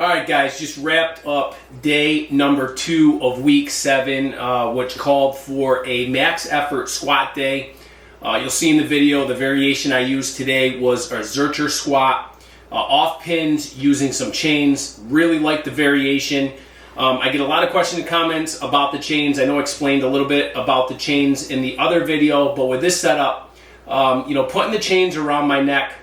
All right, guys, just wrapped up day number 2 of week 7, which called for a max effort squat day. You'll see in the video the variation I used today was a Zercher squat, off pins using some chains. Really like the variation. I get a lot of questions and comments about the chains. I know I explained a little bit about the chains in the other video, but with this setup, putting the chains around my neck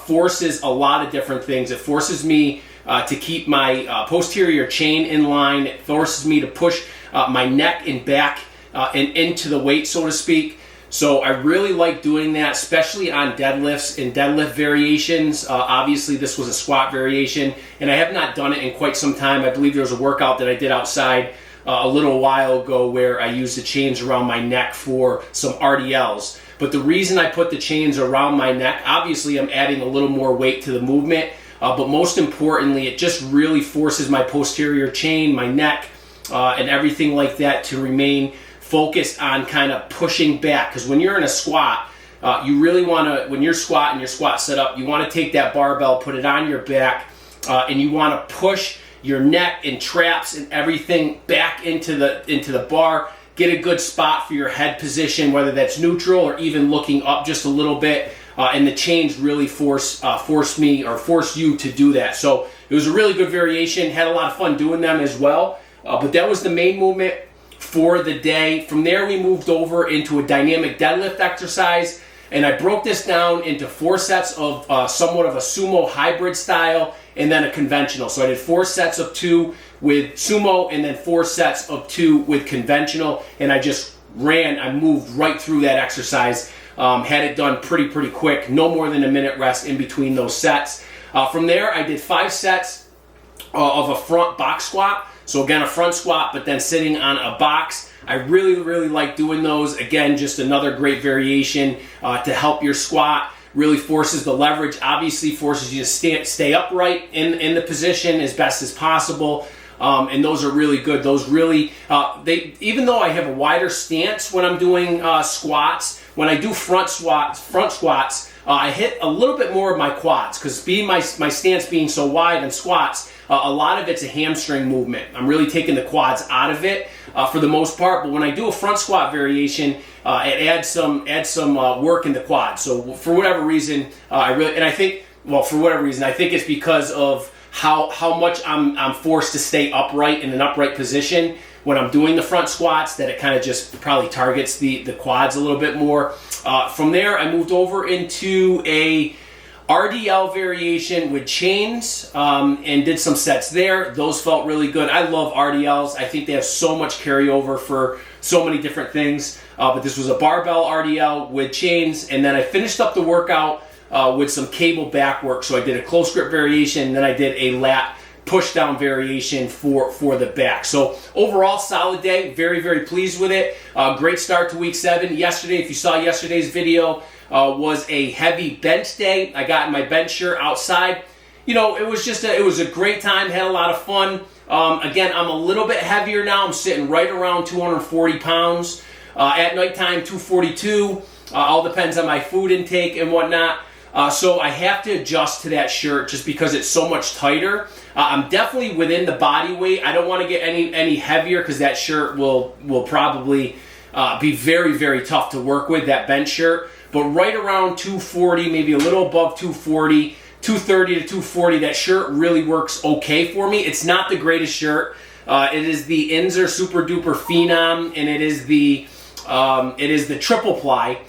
forces a lot of different things. It forces me to keep my posterior chain in line. It forces me to push my neck and back and into the weight, so to speak. So I really like doing that, especially on deadlifts and deadlift variations. Obviously, this was a squat variation, and I have not done it in quite some time. I believe there was a workout that I did outside a little while ago where I used the chains around my neck for some RDLs. But the reason I put the chains around my neck, obviously I'm adding a little more weight to the movement, but most importantly, it just really forces my posterior chain, my neck, and everything like that to remain focused on kind of pushing back. Because when you're in a squat, you really want to, when you're squatting, your squat setup, you want to take that barbell, put it on your back, and you want to push your neck and traps and everything back into the bar. Get a good spot for your head position, whether that's neutral or even looking up just a little bit. And the chains really force you to do that. So it was a really good variation. Had a lot of fun doing them as well. But that was the main movement for the day. From there, we moved over into a dynamic deadlift exercise, and I broke this down into 4 sets of somewhat of a sumo hybrid style and then a conventional. So I did 4 sets of 2 with sumo and then 4 sets of 2 with conventional, and I just I moved right through that exercise. Had it done pretty quick, no more than a minute rest in between those sets. From there, I did 5 sets of a front box squat. So again, a front squat, but then sitting on a box. I really like doing those. Again, just another great variation to help your squat. Really forces the leverage, obviously forces you to stay upright in the position as best as possible. And those are really good. Those really, even though I have a wider stance when I'm doing squats, when I do front squats, I hit a little bit more of my quads, because my stance being so wide in squats, a lot of it's a hamstring movement. I'm really taking the quads out of it for the most part. But when I do a front squat variation, it adds some work in the quads. So for whatever reason, I think it's because of how much I'm forced to stay upright in an upright position when I'm doing the front squats, that it kind of just probably targets the quads a little bit more. From there, I moved over into a RDL variation with chains and did some sets there. Those felt really good. I love RDLs. I think they have so much carryover for so many different things. But this was a barbell RDL with chains, and then I finished up the workout with some cable back work. So I did a close grip variation, and then I did a lat push down variation for the back. So overall, solid day. Very pleased with it. Great start to week 7. Yesterday, if you saw yesterday's video, was a heavy bench day. I got in my bench shirt outside. You know, it was a great time. Had a lot of fun. Again, I'm a little bit heavier now. I'm sitting right around 240 pounds. At nighttime, 242. All depends on my food intake and whatnot. So I have to adjust to that shirt just because it's so much tighter. I'm definitely within the body weight. I don't want to get any heavier, because that shirt will probably be very tough to work with, that bench shirt. But right around 240, maybe a little above 240, 230 to 240, that shirt really works okay for me. It's not the greatest shirt. It is the Inzer Super Duper Phenom, and it is the triple ply.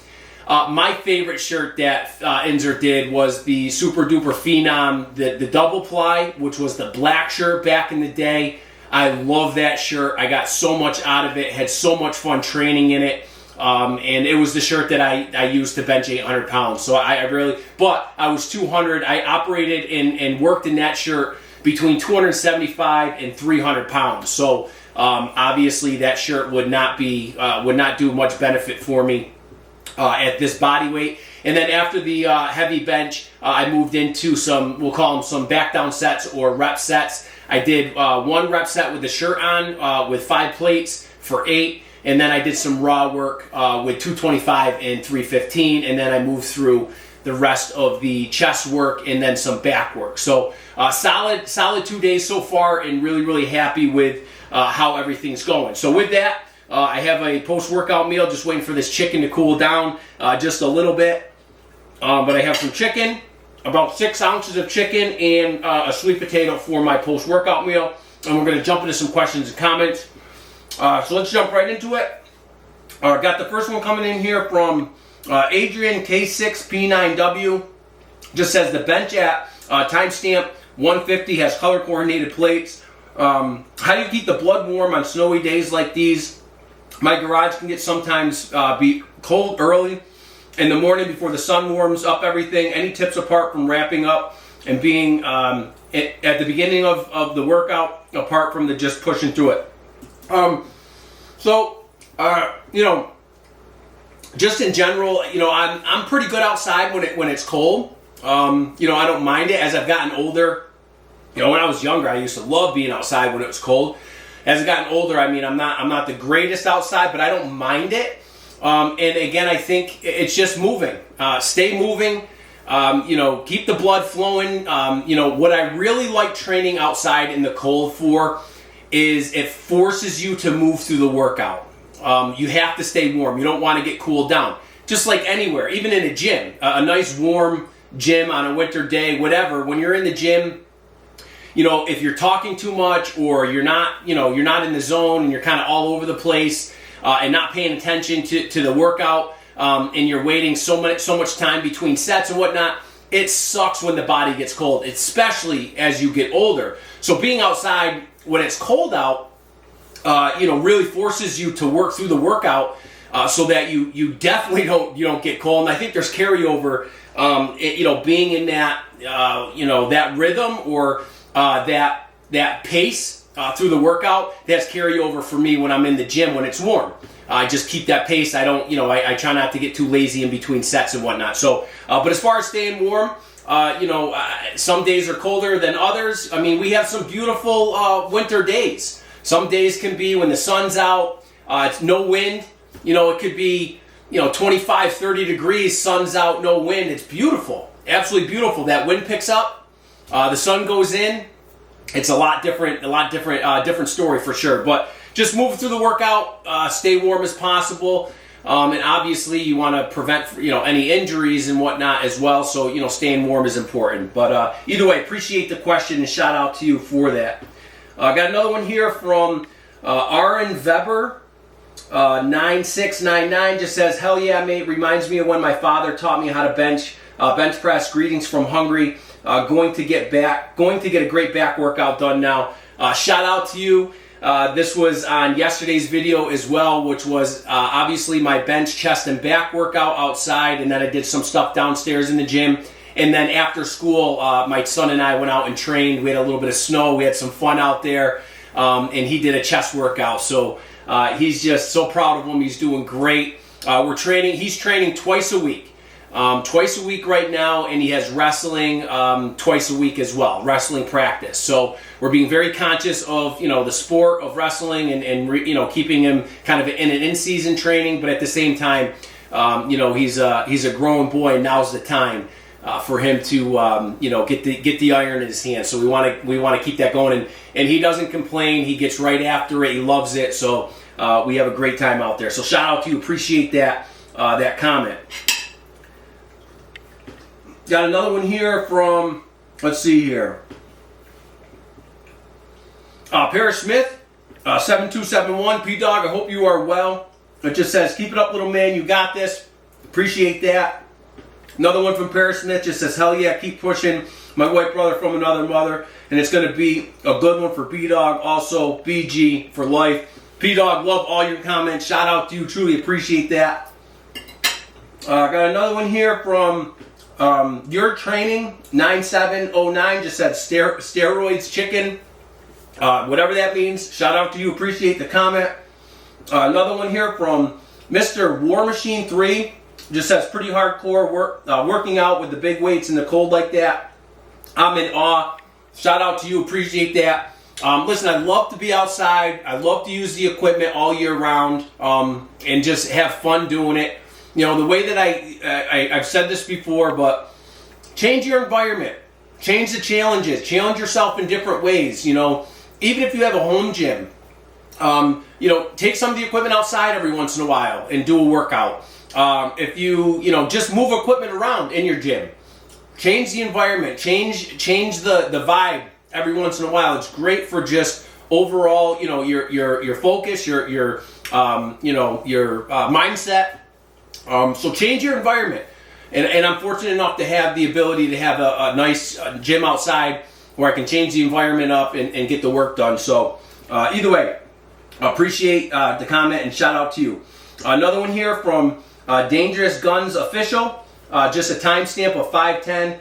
My favorite shirt that Inzer did was the Super Duper Phenom, the double ply, which was the black shirt back in the day. I love that shirt. I got so much out of it, had so much fun training in it. And it was the shirt that I used to bench 800 pounds. So but I was 200. I operated and worked in that shirt between 275 and 300 pounds. So obviously that shirt would not do much benefit for me at this body weight. And then after the heavy bench, I moved into we'll call them some back down sets or rep sets. I did 1 rep set with the shirt on with 5 plates for 8. And then I did some raw work with 225 and 315. And then I moved through the rest of the chest work and then some back work. So solid 2 days so far, and really happy with how everything's going. So with that, I have a post-workout meal, just waiting for this chicken to cool down just a little bit. But I have some chicken, about 6 ounces of chicken, and a sweet potato for my post-workout meal. And we're going to jump into some questions and comments. So let's jump right into it. Got the first one coming in here from Adrian K6P9W. Just says the bench at timestamp 150 has color-coordinated plates. How do you keep the blood warm on snowy days like these? My garage can get sometimes be cold early in the morning before the sun warms up everything. Any tips apart from wrapping up and being at the beginning of the workout, apart from the just pushing through it? Just in general, I'm pretty good outside when it's cold. I don't mind it. As I've gotten older, when I was younger, I used to love being outside when it was cold. As I've gotten older, I'm not the greatest outside, but I don't mind it. And again, I think it's just moving. Stay moving. Keep the blood flowing. What I really like training outside in the cold for is it forces you to move through the workout. You have to stay warm. You don't want to get cooled down. Just like anywhere, even in a gym, a nice warm gym on a winter day, whatever. When you're in the gym, if you're talking too much, or you're not in the zone, and you're kind of all over the place and not paying attention to the workout, and you're waiting so much time between sets and whatnot, it sucks when the body gets cold, especially as you get older. So being outside when it's cold out, really forces you to work through the workout so that you definitely don't get cold. And I think there's carryover, being in that that rhythm, or that that pace through the workout, that's carryover for me when I'm in the gym when it's warm. I just keep that pace. I don't, I try not to get too lazy in between sets and whatnot. So, but as far as staying warm, some days are colder than others. I mean, we have some beautiful winter days. Some days can be when the sun's out, it's no wind. It could be, 25, 30 degrees, sun's out, no wind. It's beautiful, absolutely beautiful. That wind picks up, the sun goes in. It's a lot different story for sure. But just move through the workout, stay warm as possible. And obviously you want to prevent, any injuries and whatnot as well. So, staying warm is important. But either way, appreciate the question and shout out to you for that. Got another one here from Aaron Weber, 9699, just says, hell yeah, mate. Reminds me of when my father taught me how to bench press. Greetings from Hungary. Going to get a great back workout done now. Shout out to you. This was on yesterday's video as well, which was obviously my bench, chest, and back workout outside, and then I did some stuff downstairs in the gym. And then after school, my son and I went out and trained. We had a little bit of snow. We had some fun out there, and he did a chest workout. So he's just so proud of him. He's doing great. He's training twice a week. Twice a week right now, and he has wrestling twice a week as well, wrestling practice. So we're being very conscious of the sport of wrestling and keeping him kind of in an in-season training, but at the same time, he's a growing boy, and now's the time for him to get the iron in his hand. So we want to keep that going, and he doesn't complain. He gets right after it. He loves it. So we have a great time out there. So shout out to you. Appreciate that comment. Got another one here from, let's see here, Paris Smith, 7271, P-Dog, I hope you are well. It just says, keep it up, little man, you got this. Appreciate that. Another one from Paris Smith just says, hell yeah, keep pushing. My white brother from another mother. And it's going to be a good one for P-Dog, also BG for life. P-Dog, love all your comments. Shout out to you, truly appreciate that. Got another one here from Your Training 9709, just said steroids chicken, whatever that means. Shout out to you, appreciate the comment. Another one here from Mr. War Machine 3, just says pretty hardcore working out with the big weights in the cold like that. I'm in awe. Shout out to you, appreciate that. Listen, I love to be outside. I love to use the equipment all year round, and just have fun doing it. The way that I've said this before, but change your environment, change the challenges, challenge yourself in different ways. Even if you have a home gym, take some of the equipment outside every once in a while and do a workout. If you just move equipment around in your gym, change the environment, change the vibe every once in a while. It's great for just overall, your focus, your mindset. So change your environment, and I'm fortunate enough to have the ability to have a nice gym outside where I can change the environment up and get the work done. So either way, appreciate the comment and shout out to you. Another one here from Dangerous Guns Official, just a timestamp of 5:10.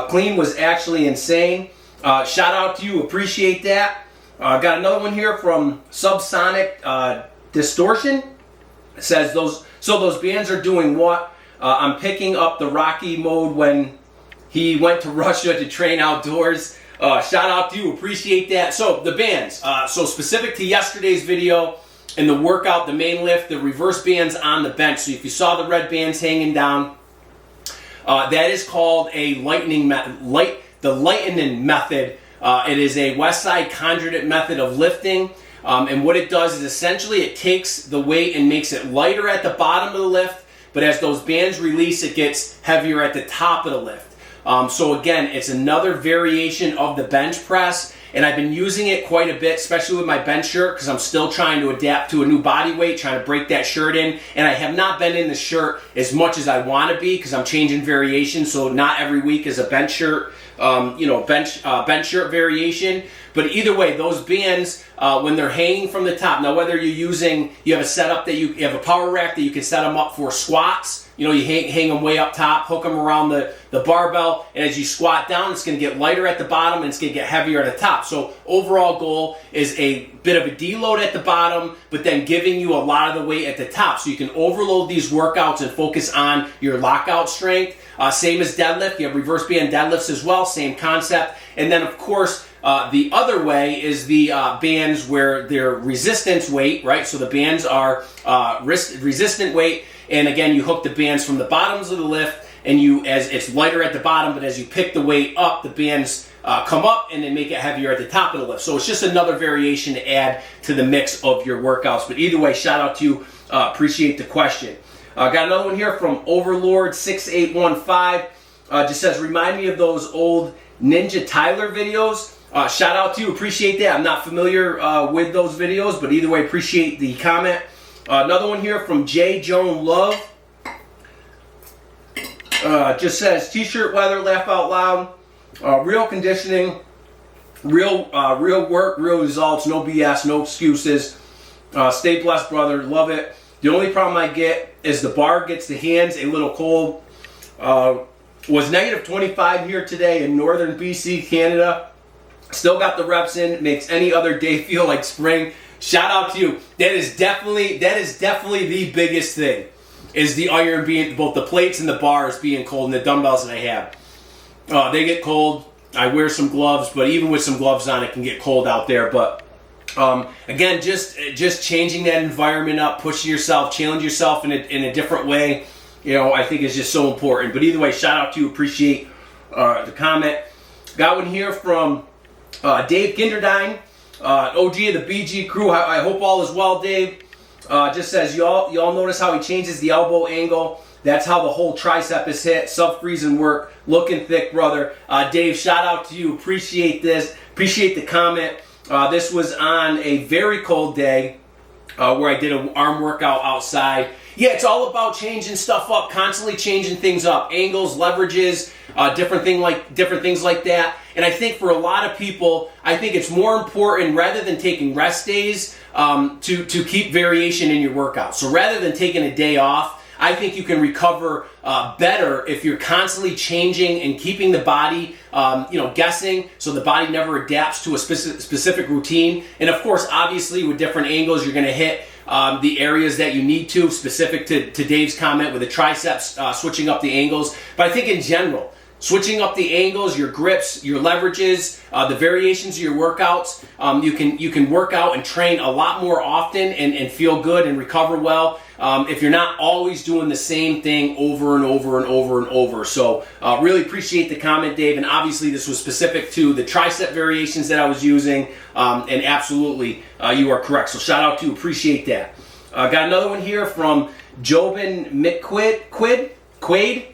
Clean was actually insane. Shout out to you, appreciate that. Got another one here from Subsonic Distortion. It says those bands are doing what? I'm picking up the Rocky mode when he went to Russia to train outdoors. Shout out to you, appreciate that. So the bands, so specific to yesterday's video and the workout, the main lift, the reverse bands on the bench. So if you saw the red bands hanging down, that is called a lightning method. The lightning method. It is a West Side conjugate method of lifting. And what it does is essentially it takes the weight and makes it lighter at the bottom of the lift, but as those bands release, it gets heavier at the top of the lift. So again, it's another variation of the bench press, and I've been using it quite a bit, especially with my bench shirt, because I'm still trying to adapt to a new body weight, trying to break that shirt in, and I have not been in the shirt as much as I want to be, because I'm changing variations, so not every week is a bench shirt. bench shirt variation. But either way, those bands, when they're hanging from the top, now whether you have a setup that you have a power rack that you can set them up for squats, you hang them way up top, hook them around the barbell, and as you squat down, it's going to get lighter at the bottom and it's going to get heavier at the top. So overall goal is a bit of a deload at the bottom, but then giving you a lot of the weight at the top. So you can overload these workouts and focus on your lockout strength. Same as deadlift. You have reverse band deadlifts as well, same concept. And then of course, the other way is the bands where they're resistance weight, right? So the bands are resistant weight, and again, you hook the bands from the bottoms of the lift, and as it's lighter at the bottom, but as you pick the weight up, the bands come up and they make it heavier at the top of the lift. So it's just another variation to add to the mix of your workouts. But either way, shout out to you. Appreciate the question. Got another one here from Overlord6815. Just says, remind me of those old Ninja Tyler videos. Shout out to you. Appreciate that. I'm not familiar with those videos, but either way, appreciate the comment. Another one here from J. Joan Love. Just says, t-shirt weather, laugh out loud. Real conditioning, real work, real results, no BS, no excuses. Stay blessed, brother. Love it. The only problem I get is the bar gets the hands a little cold. Was negative 25 here today in northern BC, Canada. Still got the reps in. Makes any other day feel like spring. Shout out to you. That is definitely the biggest thing. Is the iron being, both the plates and the bars being cold, and the dumbbells that I have. They get cold. I wear some gloves, but even with some gloves on, it can get cold out there. But again, just changing that environment up, pushing yourself, challenge yourself in a different way, I think is just so important. But either way, shout out to you. Appreciate the comment. Got one here from Dave Kinderdine, OG of the BG crew. I hope all is well, Dave. Just says, y'all notice how he changes the elbow angle. That's how the whole tricep is hit. Sub-freezing work. Looking thick, brother. Dave, shout out to you. Appreciate this. Appreciate the comment. This was on a very cold day where I did an arm workout outside. Yeah, it's all about changing stuff up, constantly changing things up. Angles, leverages, different things like that. And I think for a lot of people, I think it's more important, rather than taking rest days, to keep variation in your workout. So rather than taking a day off, I think you can recover better if you're constantly changing and keeping the body, guessing, so the body never adapts to a specific routine. And of course, obviously, with different angles, you're going to hit the areas that you need to, specific to Dave's comment with the triceps, switching up the angles. But I think in general, switching up the angles, your grips, your leverages, the variations of your workouts, you can work out and train a lot more often and feel good and recover well if you're not always doing the same thing over and over and over and over. So really appreciate the comment, Dave. And obviously this was specific to the tricep variations that I was using, and absolutely you are correct. So shout out to you. Appreciate that. Got another one here from Jobin Quaid.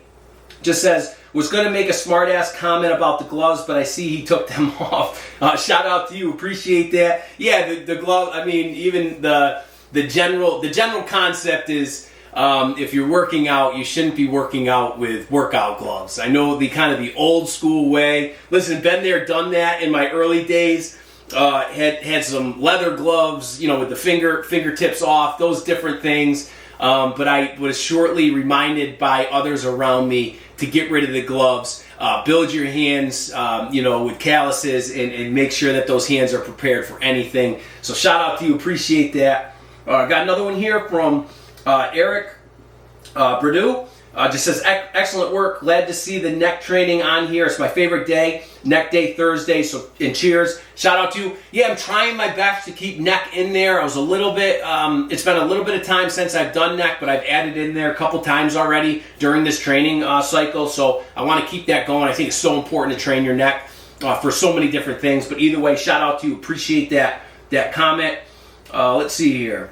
Just says, was going to make a smart-ass comment about the gloves, but I see he took them off. Shout out to you. Appreciate that. Yeah, the glove, I mean, even the general concept is if you're working out, you shouldn't be working out with workout gloves. I know the old school way. Listen, been there, done that in my early days. Had some leather gloves, with the fingertips off, those different things. But I was shortly reminded by others around me to get rid of the gloves, build your hands, with calluses, and make sure that those hands are prepared for anything. So shout out to you, appreciate that. Got another one here from Eric Purdue. Just says, excellent work. Glad to see the neck training on here. It's my favorite day, neck day Thursday. So, and cheers. Shout out to you. Yeah, I'm trying my best to keep neck in there. I was a little bit, it's been a little bit of time since I've done neck, but I've added in there a couple times already during this training cycle. So I want to keep that going. I think it's so important to train your neck for so many different things. But either way, shout out to you. Appreciate that comment. Let's see here.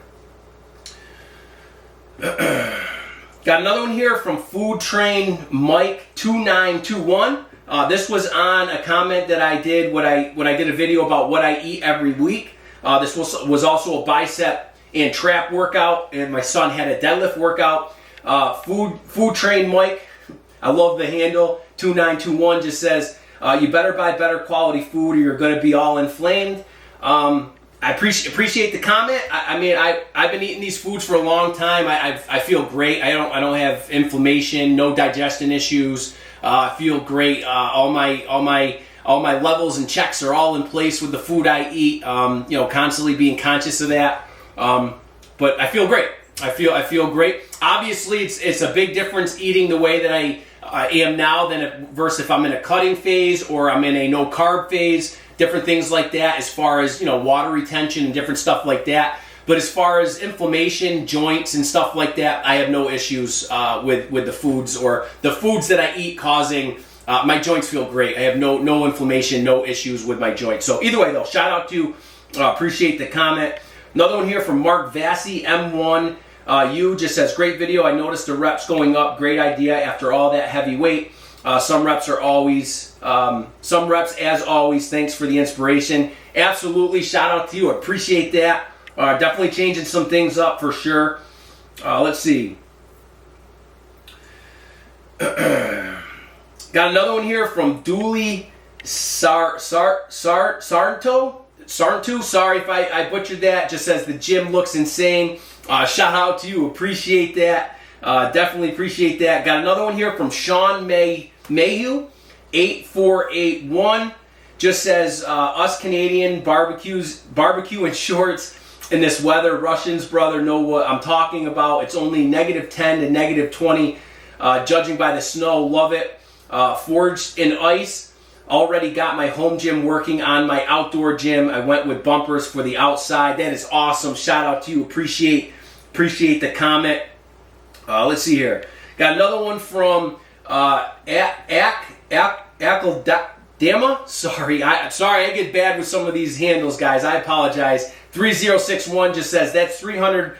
Got another one here from Food Train Mike 2921. This was on a comment that I did when I did a video about what I eat every week. This was also a bicep and trap workout, and my son had a deadlift workout. Food Train Mike, I love the handle 2921, just says, you better buy better quality food or you're going to be all inflamed. I appreciate the comment. I mean, I've been eating these foods for a long time. I feel great. I don't have inflammation, no digestion issues. I feel great. All my levels and checks are all in place with the food I eat. Constantly being conscious of that. But I feel great. I feel great. Obviously, it's a big difference eating the way that I am now versus if I'm in a cutting phase or I'm in a no carb phase. Different things like that, as far as water retention and different stuff like that. But as far as inflammation, joints, and stuff like that, I have no issues with the foods or the foods that I eat causing. My joints feel great. I have no inflammation, no issues with my joints. So either way, though, shout out to appreciate the comment. Another one here from Mark Vassie, M1. You just says, great video. I noticed the reps going up. Great idea after all that heavy weight. Some reps as always. Thanks for the inspiration. Absolutely. Shout out to you. Appreciate that. Definitely changing some things up for sure. Let's see. Got another one here from Dooley Sarnto. Sorry if I butchered that. Just says the gym looks insane. Shout out to you. Appreciate that. Definitely appreciate that. Got another one here from Sean Mayhew, 8481. Just says, us Canadian barbecue in shorts in this weather. Russians, brother, know what I'm talking about. It's only -10 to -20, judging by the snow. Love it. Forged in ice. Already got my home gym working on my outdoor gym. I went with bumpers for the outside. That is awesome. Shout out to you. Appreciate the comment. Let's see here. Got another one from Akeldama. Sorry, I get bad with some of these handles, guys. I apologize. 3061 just says that's 300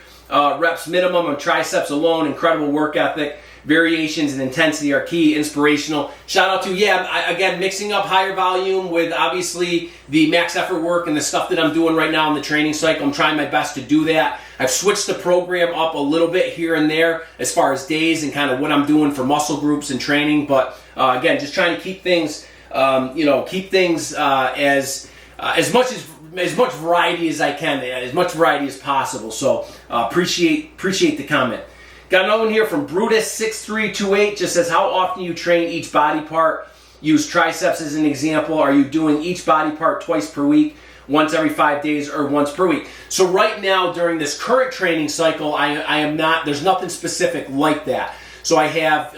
reps minimum on triceps alone. Incredible work ethic. Variations and intensity are key. Inspirational. Shout out to, again, mixing up higher volume with obviously the max effort work and the stuff that I'm doing right now in the training cycle. I'm trying my best to do that. I've switched the program up a little bit here and there as far as days and kind of what I'm doing for muscle groups and training. But again, just trying to keep things, as much variety as I can, as much variety as possible. So appreciate the comment. Got another one here from Brutus6328. Just says, how often you train each body part? Use triceps as an example. Are you doing each body part twice per week, once every 5 days, or once per week? So right now, during this current training cycle, I am not. There's nothing specific like that. So I have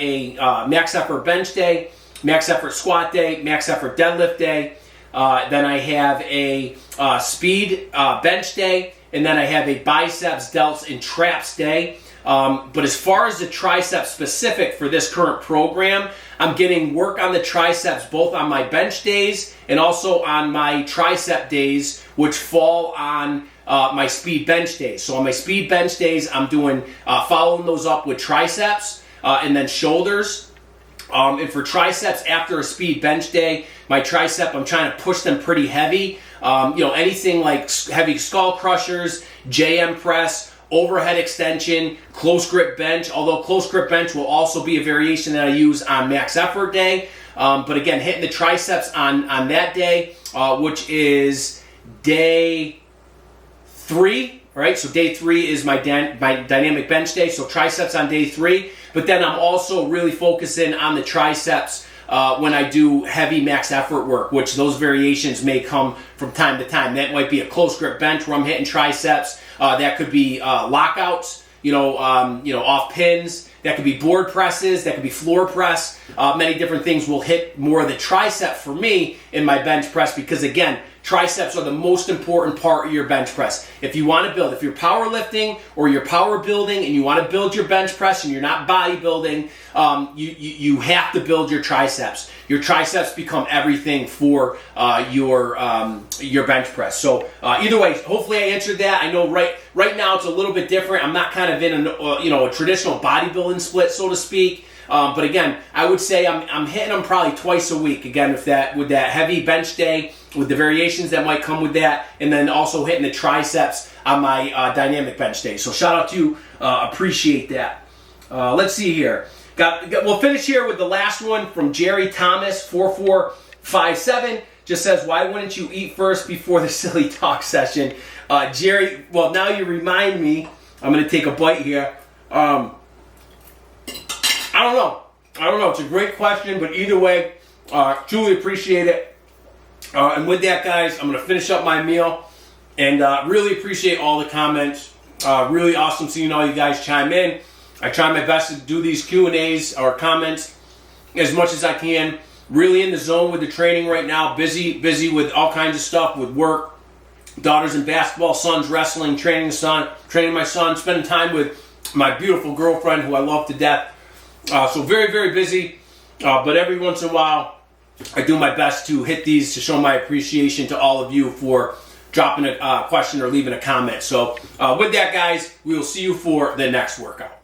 a max effort bench day, max effort squat day, max effort deadlift day. Then I have a speed bench day, and then I have a biceps, delts, and traps day. But as far as the triceps specific for this current program, I'm getting work on the triceps both on my bench days and also on my tricep days, which fall on my speed bench days. So on my speed bench days, I'm doing following those up with triceps and then shoulders. And for triceps, after a speed bench day, my tricep, I'm trying to push them pretty heavy. Anything like heavy skull crushers, JM press, overhead extension, close grip bench, although close grip bench will also be a variation that I use on max effort day. But again, hitting the triceps on that day, which is day 3, right? So day 3 is my dynamic bench day, so triceps on day 3. But then I'm also really focusing on the triceps when I do heavy max effort work, which those variations may come from time to time. That might be a close grip bench where I'm hitting triceps. That could be lockouts, off pins. That could be board presses. That could be floor press. Many different things will hit more of the tricep for me in my bench press because, again, triceps are the most important part of your bench press. If you want to build, if you're powerlifting or you're power building and you want to build your bench press and you're not bodybuilding, you have to build your triceps. Your triceps become everything for your bench press. So either way, hopefully I answered that. I know right now it's a little bit different. I'm not kind of in a traditional bodybuilding split, so to speak. But again, I would say I'm hitting them probably twice a week. Again, with that heavy bench day, with the variations that might come with that, and then also hitting the triceps on my dynamic bench day. So shout out to you. Appreciate that. Let's see here. We'll finish here with the last one from Jerry Thomas 4457. Just says, why wouldn't you eat first before the silly talk session? Jerry, well, now you remind me. I'm going to take a bite here. I don't know. It's a great question, but either way, truly appreciate it. And with that, guys, I'm going to finish up my meal. And really appreciate all the comments. Really awesome seeing all you guys chime in. I try my best to do these Q&As or comments as much as I can. Really in the zone with the training right now. Busy with all kinds of stuff, with work, daughters in basketball, sons wrestling, training my son, spending time with my beautiful girlfriend who I love to death. So very, very busy. But every once in a while, I do my best to hit these to show my appreciation to all of you for dropping a question or leaving a comment. So with that, guys, we will see you for the next workout.